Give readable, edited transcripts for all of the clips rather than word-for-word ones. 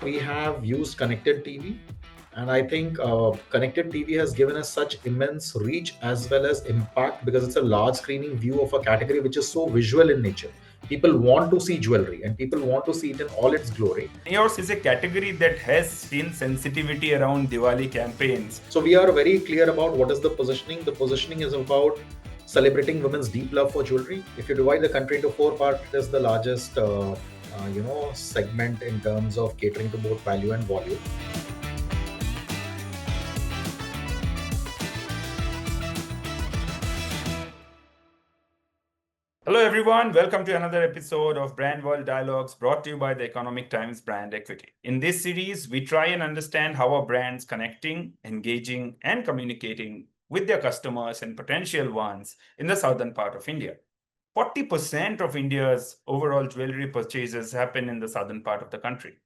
We have used connected TV, and I think connected TV has given us such immense reach as well as impact because it's a large screening view of a category which is so visual in nature. People want to see jewelry and people want to see it in all its glory. Yours is a category that has seen sensitivity around Diwali campaigns. So we are very clear about what is the positioning. The positioning is about celebrating women's deep love for jewelry. If you divide the country into four parts, it is the largest segment in terms of catering to both value and volume. Hello, everyone. Welcome to another episode of Brand World Dialogues brought to you by the Economic Times Brand Equity. In this series, we try and understand how our brands connecting, engaging, and communicating with their customers and potential ones in the southern part of India. 40% of India's overall jewelry purchases happen in the southern part of the country.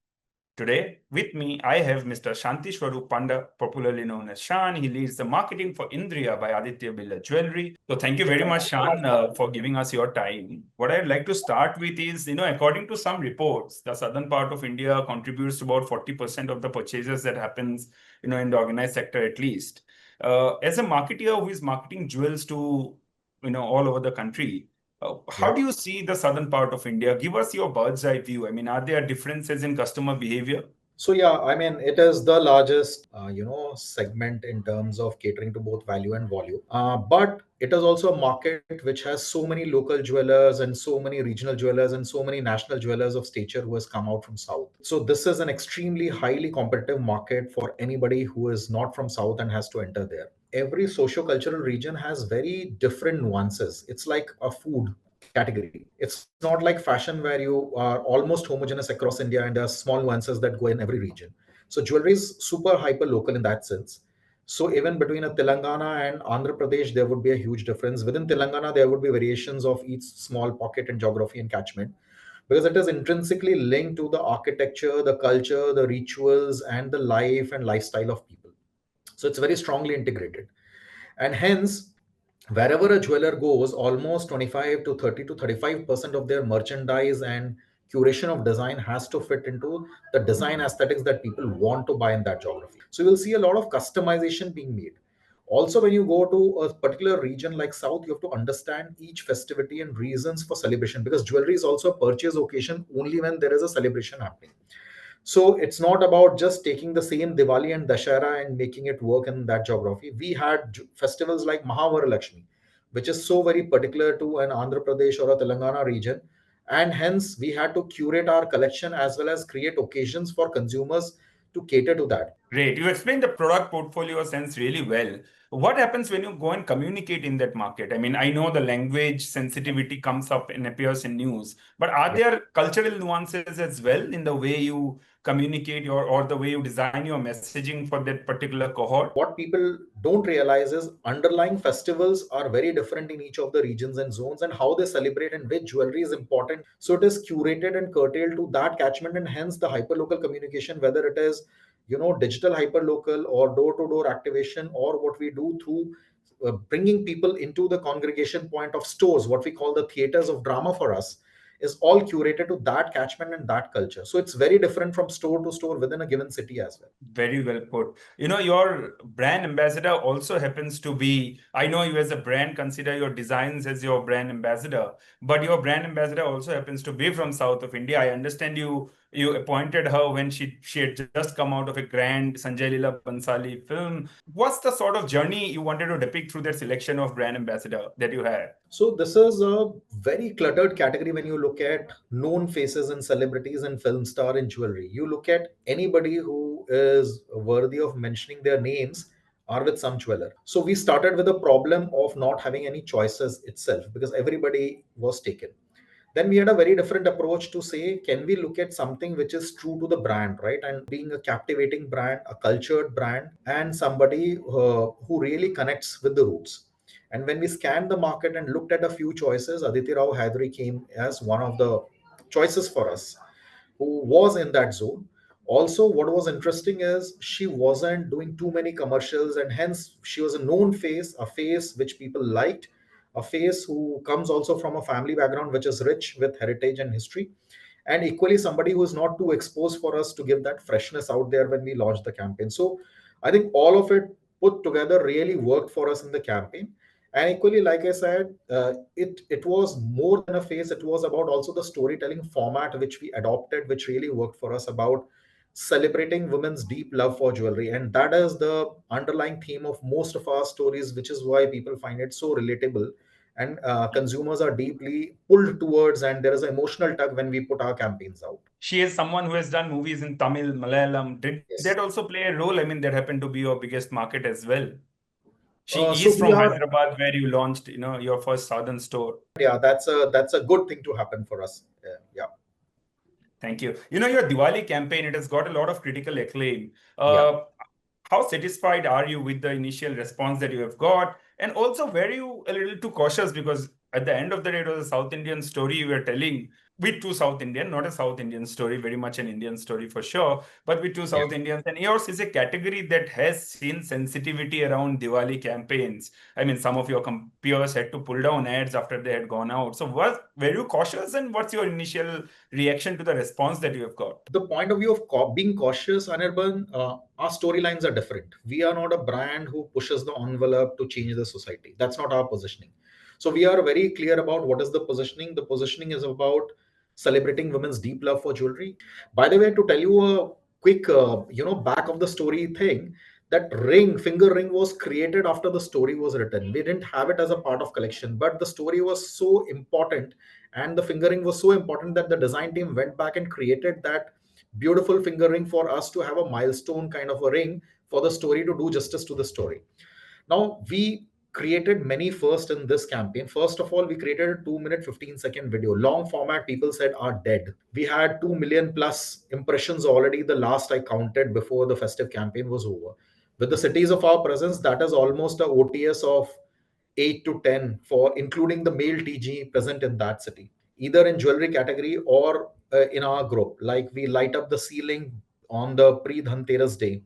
Today, with me, I have Mr. Shantiswarup Panda, popularly known as Shan. He leads the marketing for Indriya by Aditya Birla Jewellery. So thank you very much, Shan, for giving us your time. What I'd like to start with is, according to some reports, the southern part of India contributes to about 40% of the purchases that happens, in the organized sector at least. As a marketer who is marketing jewels to, all over the country, how do you see the southern part of India? Give us your bird's eye view. I mean, are there differences in customer behavior? So yeah, I mean, it is the largest, segment in terms of catering to both value and volume. But it is also a market which has so many local jewelers and so many regional jewelers and so many national jewelers of stature who has come out from South. So this is an extremely highly competitive market for anybody who is not from South and has to enter there. Every socio-cultural region has very different nuances. It's like a food category. It's not like fashion where you are almost homogeneous across India and there are small nuances that go in every region. So jewelry is super hyper local in that sense. So even between a Telangana and Andhra Pradesh, there would be a huge difference. Within Telangana, there would be variations of each small pocket and geography and catchment because it is intrinsically linked to the architecture, the culture, the rituals, and the life and lifestyle of people. So it's very strongly integrated. And hence, wherever a jeweler goes, almost 25 to 30 to 35% of their merchandise and curation of design has to fit into the design aesthetics that people want to buy in that geography. So you will see a lot of customization being made. Also, when you go to a particular region like South, you have to understand each festivity and reasons for celebration because jewelry is also a purchase occasion only when there is a celebration happening. So it's not about just taking the same Diwali and Dashera and making it work in that geography. We had festivals like Mahavaralakshmi, which is so very particular to an Andhra Pradesh or a Telangana region. And hence, we had to curate our collection as well as create occasions for consumers to cater to that. Great. You explained the product portfolio sense really well. What happens when you go and communicate in that market? I mean, I know the language sensitivity comes up and appears in news, but are there cultural nuances as well in the way you communicate or the way you design your messaging for that particular cohort? What people don't realize is underlying festivals are very different in each of the regions and zones and how they celebrate and which jewelry is important. So it is curated and curtailed to that catchment and hence the hyperlocal communication, whether it is digital hyperlocal or door-to-door activation or what we do through bringing people into the congregation point of stores, what we call the theaters of drama for us, is all curated to that catchment and that culture. So it's very different from store to store within a given city as well. Very well put. Your brand ambassador also happens to be, I know you as a brand consider your designs as your brand ambassador, but your brand ambassador also happens to be from south of India. I understand you appointed her when she had just come out of a grand Sanjay Leela Bhansali film. What's the sort of journey you wanted to depict through that selection of brand ambassador that you had? So this is a very cluttered category when you look at known faces and celebrities and film star in jewelry. You look at anybody who is worthy of mentioning their names are with some jeweler. So we started with a problem of not having any choices itself because everybody was taken. Then we had a very different approach to say, can we look at something which is true to the brand, right? And being a captivating brand, a cultured brand, and somebody who really connects with the roots. And when we scanned the market and looked at a few choices, Aditya Rao Choudhury came as one of the choices for us who was in that zone. Also, what was interesting is she wasn't doing too many commercials, and hence she was a known face, a face which people liked, a face who comes also from a family background which is rich with heritage and history. and equally somebody who is not too exposed for us to give that freshness out there when we launch the campaign. So I think all of it put together really worked for us in the campaign. And equally, like I said, it was more than a phase. It was about also the storytelling format which we adopted, which really worked for us, about celebrating women's deep love for jewelry. And that is the underlying theme of most of our stories, which is why people find it so relatable, and consumers are deeply pulled towards, and there is an emotional tug when we put our campaigns out. She is someone who has done movies in Tamil, Malayalam. Did that Yes. also play a role? I mean, that happened to be your biggest market as well. She So is we from are, Hyderabad, where you launched, your first southern store. yeah, that's a good thing to happen for us. Yeah. Thank you. Your Diwali campaign, it has got a lot of critical acclaim. Yeah. How satisfied are you with the initial response that you have got? And also, were you a little too cautious? Because at the end of the day, it was a South Indian story you were telling with two South Indian, not a South Indian story, very much an Indian story for sure, but with two Yeah. South Indians. And yours is a category that has seen sensitivity around Diwali campaigns. I mean, some of your peers had to pull down ads after they had gone out. So, were you cautious, and what's your initial reaction to the response that you have got? The point of view of being cautious, Anirban, our storylines are different. We are not a brand who pushes the envelope to change the society. That's not our positioning. So we are very clear about what is the positioning. The positioning is about celebrating women's deep love for jewelry. By the way, to tell you a quick, back of the story thing, that finger ring was created after the story was written. We didn't have it as a part of collection, but the story was so important, and the finger ring was so important that the design team went back and created that beautiful finger ring for us to have a milestone kind of a ring for the story to do justice to the story. Now, we created many first in this campaign. First of all, we created a 2 minute 15-second video. Long format, people said, are dead. We had 2 million plus impressions already, the last I counted before the festive campaign was over. With the cities of our presence, that is almost a OTS of 8 to 10, for including the male TG present in that city, either in jewelry category or in our group. Like, we light up the ceiling on the pre Dhanteras day.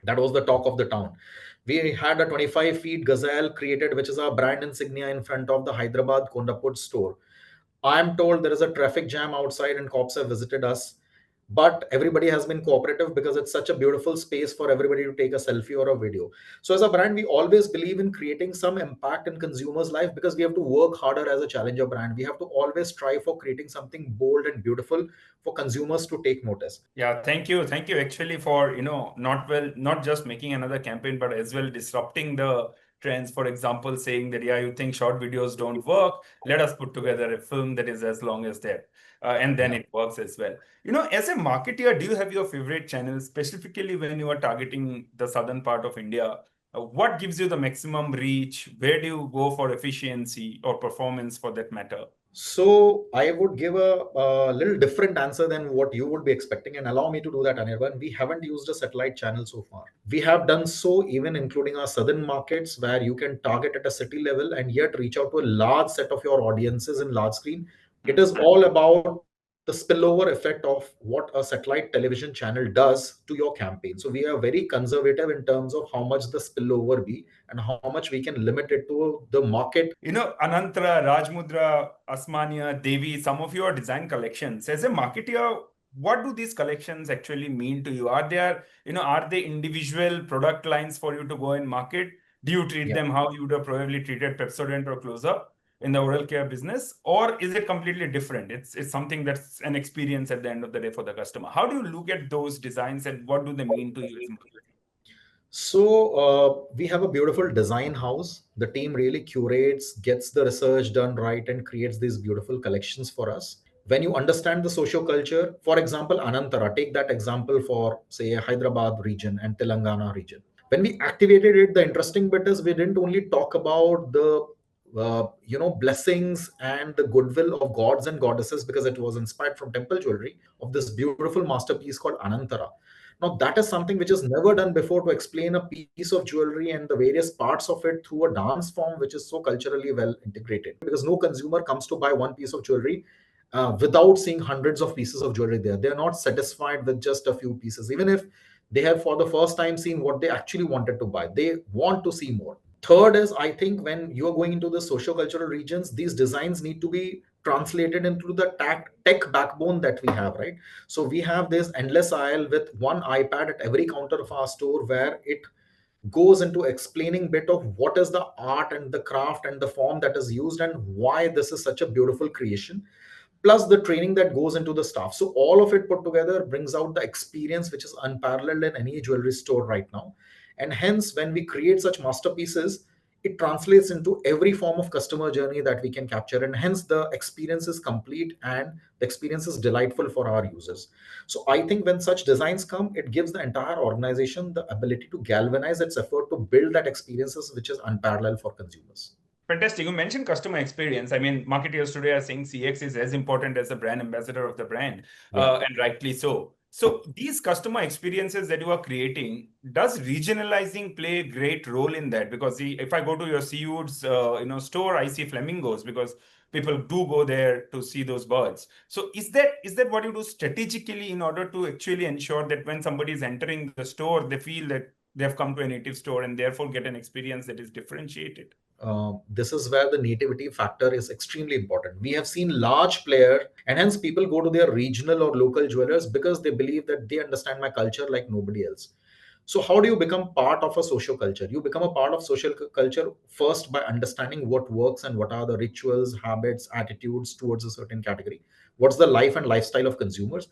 That was the talk of the town. We had a 25 feet gazelle created, which is our brand insignia, in front of the Hyderabad Kondapur store. I'm told there is a traffic jam outside and cops have visited us. But everybody has been cooperative because it's such a beautiful space for everybody to take a selfie or a video. So as a brand, we always believe in creating some impact in consumers' life, because we have to work harder as a challenger brand. We have to always strive for creating something bold and beautiful for consumers to take notice. Yeah, thank you. Thank you actually for, not just making another campaign, but as well disrupting the trends. For example, saying that, yeah, you think short videos don't work. Let us put together a film that is as long as that. And then Yeah. it works as well. As a marketer, do you have your favorite channels, specifically when you are targeting the southern part of India? What gives you the maximum reach? Where do you go for efficiency or performance for that matter? So I would give a little different answer than what you would be expecting, and allow me to do that, Anirban. We haven't used a satellite channel so far. We have done so even including our southern markets, where you can target at a city level and yet reach out to a large set of your audiences in large screen. It is all about the spillover effect of what a satellite television channel does to your campaign. So we are very conservative in terms of how much the spillover be and how much we can limit it to the market. Anantara, Rajmudra, Asmania, Devi, some of your design collections. As a marketer, what do these collections actually mean to you? Are they individual product lines for you to go and market? Do you treat Yeah. them how you would have probably treated Pepsodent or Close-Up in the oral care business? Or is it completely different? It's something that's an experience at the end of the day for the customer. How do you look at those designs, and what do they mean to you as a marketer? So we have a beautiful design house. The team really curates, gets the research done right, and creates these beautiful collections for us. When you understand the socio culture, for example, Anantara, take that example for, say, Hyderabad region and Telangana region. When we activated it, the interesting bit is we didn't only talk about the blessings and the goodwill of gods and goddesses, because it was inspired from temple jewelry of this beautiful masterpiece called Anantara. Now, that is something which is never done before, to explain a piece of jewelry and the various parts of it through a dance form which is so culturally well integrated. Because no consumer comes to buy one piece of jewelry without seeing hundreds of pieces of jewelry there. They're not satisfied with just a few pieces. Even if they have for the first time seen what they actually wanted to buy, they want to see more. Third is, I think, when you are going into the socio-cultural regions, these designs need to be translated into the tech backbone that we have, right? So we have this endless aisle with one iPad at every counter of our store, where it goes into explaining bit of what is the art and the craft and the form that is used and why this is such a beautiful creation, plus the training that goes into the staff. So all of it put together brings out the experience which is unparalleled in any jewelry store right now. And hence, when we create such masterpieces, it translates into every form of customer journey that we can capture, and hence the experience is complete and the experience is delightful for our users. So I think when such designs come, it gives the entire organization the ability to galvanize its effort to build that experiences which is unparalleled for consumers. Fantastic. You mentioned customer experience. I mean, marketers today are saying CX is as important as the brand ambassador of the brand, Yeah. and rightly so. So these customer experiences that you are creating, does regionalizing play a great role in that? Because if I go to your Seawoods, store, I see flamingos because people do go there to see those birds. So is that what you do strategically in order to actually ensure that when somebody is entering the store, they feel that they have come to a native store and therefore get an experience that is differentiated? This is where the nativity factor is extremely important. We have seen large player, and hence people go to their regional or local jewelers because they believe that they understand my culture like nobody else. So how do you become part of a social culture? You become a part of social culture first by understanding what works and what are the rituals, habits, attitudes towards a certain category. What's the life and lifestyle of consumers?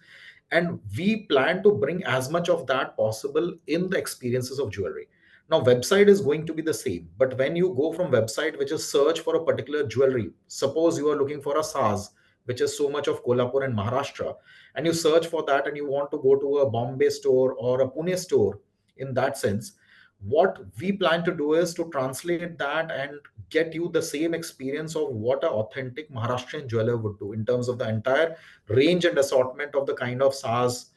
And we plan to bring as much of that possible in the experiences of jewelry. Now website is going to be the same, but when you go from website which is search for a particular jewelry, suppose you are looking for a saz, which is so much of Kolhapur and Maharashtra, and you search for that and you want to go to a Bombay store or a Pune store, in that sense, what we plan to do is to translate that and get you the same experience of what an authentic Maharashtrian jeweler would do in terms of the entire range and assortment of the kind of saz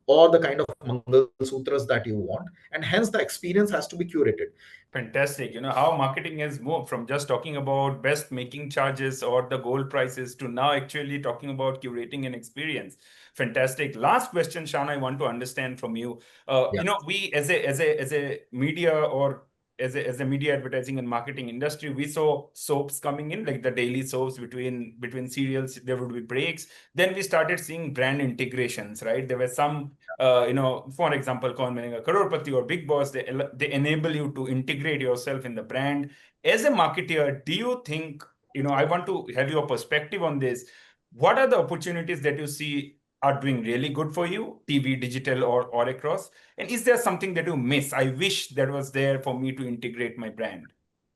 or the kind of Mangal Sutras that you want, and hence the experience has to be curated. Fantastic. You know how marketing has moved from just talking about best making charges or the gold prices to now actually talking about curating an experience. Fantastic. Last question, Shan, I want to understand from you. Yeah. We as a media or as a media advertising and marketing industry, we saw soaps coming in, like the daily soaps between serials. There would be breaks. Then we started seeing brand integrations, right? There were some for example, Kaun Banega Crorepati or Big Boss, they enable you to integrate yourself in the brand. As a marketer, do you think, I want to have your perspective on this. What are the opportunities that you see are doing really good for you, TV, digital, or across? And is there something that you miss? I wish that was there for me to integrate my brand.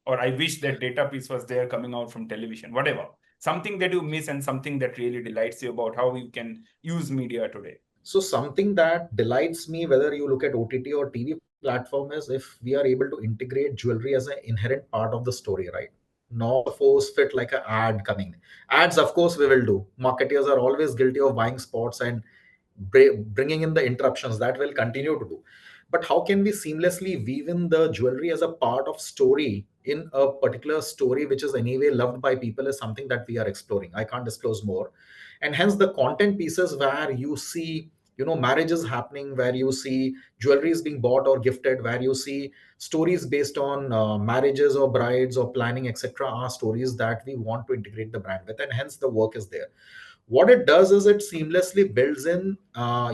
Or I wish that data piece was there coming out from television, whatever. Something that you miss and something that really delights you about how you can use media today. So something that delights me, whether you look at OTT or TV platform, is if we are able to integrate jewelry as an inherent part of the story, right? Not a force fit like an ad coming. Ads, of course, we will do. Marketeers are always guilty of buying spots and bringing in the interruptions that will continue to do. But how can we seamlessly weave in the jewelry as a part of story in a particular story which is anyway loved by people is something that we are exploring. I can't disclose more. And hence the content pieces where you see, marriages happening, where you see jewelry is being bought or gifted, where you see stories based on marriages or brides or planning, etc., are stories that we want to integrate the brand with, and hence the work is there. What it does is it seamlessly builds in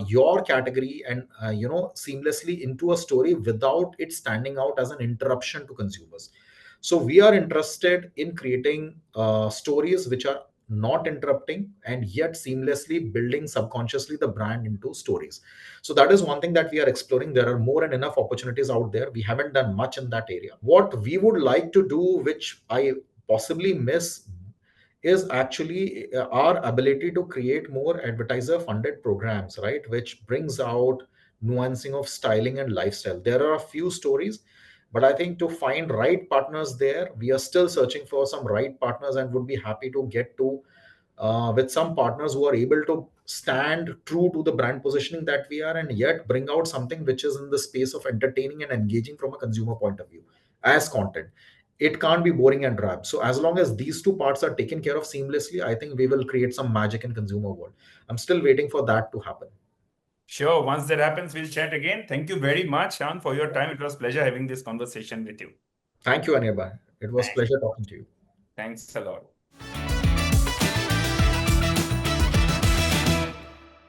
your category and seamlessly into a story without it standing out as an interruption to consumers. So we are interested in creating stories which are not interrupting and yet seamlessly building subconsciously the brand into stories. So that is one thing that we are exploring. There are more and enough opportunities out there. We haven't done much in that area. What we would like to do, which I possibly miss, is actually our ability to create more advertiser funded programs, right, which brings out nuancing of styling and lifestyle. There are a few stories, but I think to find right partners there, we are still searching for some right partners and would be happy to get to with some partners who are able to stand true to the brand positioning that we are, and yet bring out something which is in the space of entertaining and engaging from a consumer point of view as content. It can't be boring and drab. So as long as these two parts are taken care of seamlessly, I think we will create some magic in consumer world. I'm still waiting for that to happen. Sure. Once that happens, we'll chat again. Thank you very much, Shan, for your time. It was pleasure having this conversation with you. Thank you, Anirban. It was Thanks. pleasure talking to you. Thanks a lot.